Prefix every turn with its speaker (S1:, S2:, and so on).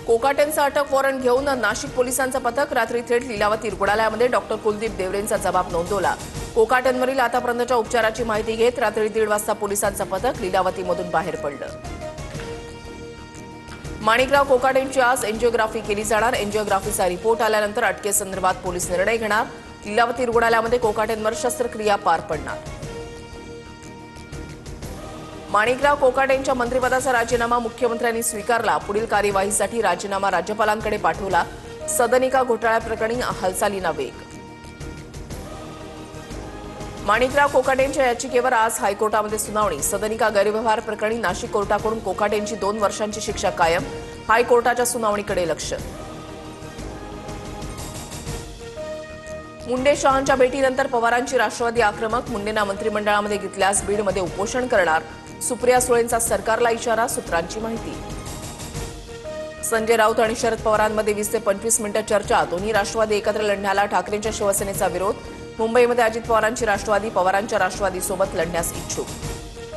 S1: कोकाटेंचा अटक वॉरंट घेऊन नाशिक पोलिसांचं पथक रात्री थेट लीलावती रुग्णालयामध्ये डॉक्टर कुलदीप देवरेंचा जबाब नोंदवला। कोकाटेंवरील आतापर्यंतच्या उपचाराची माहिती घेत रात्री 1:30 वाजता पोलिसांचं पथक लीलावतीमधून बाहेर पडलं। माणिकराव कोकाटेंची आज एंजिओग्राफी केली जाणार। एंजिओग्राफीचा रिपोर्ट आल्यानंतर अटकेसंदर्भात पोलीस निर्णय घेणार। लीलावती रुग्णालयामध्ये कोकाटेंवर शस्त्रक्रिया पार पडणार। माणिकराव कोकाटेंच्या मंत्रिपदाचा राजीनामा मुख्यमंत्र्यांनी स्वीकारला। पुढील कार्यवाहीसाठी राजीनामा राज्यपालांकडे पाठवला। सदनिका घोटाळ्याप्रकरणी हालचालींना वेग। माणिकराव कोकाटेंच्या याचिकेवर आज हायकोर्टामध्ये सुनावणी। सदनिका गैरव्यवहार प्रकरणी नाशिक कोर्टाकडून कोकाटेंची 2 वर्षांची शिक्षा कायम। हायकोर्टाच्या सुनावणीकडे लक्ष। मुंडे शहांच्या भेटीनंतर पवारांची राष्ट्रवादी आक्रमक। मुंडेंना मंत्रिमंडळामध्ये घेतल्यास बीडमध्ये उपोषण करणार। सुप्रिया सुळेंचा सरकारला इशारा, सूत्रांची माहिती। संजय राऊत आणि शरद पवारांमध्ये 20 ते 25 मिनिटं चर्चा। दोन्ही राष्ट्रवादी एकत्र लढण्याला ठाकरेंच्या शिवसेनेचा विरोध। मुंबईमध्ये अजित पवारांची राष्ट्रवादी पवारांच्या राष्ट्रवादीसोबत लढण्यास इच्छुक।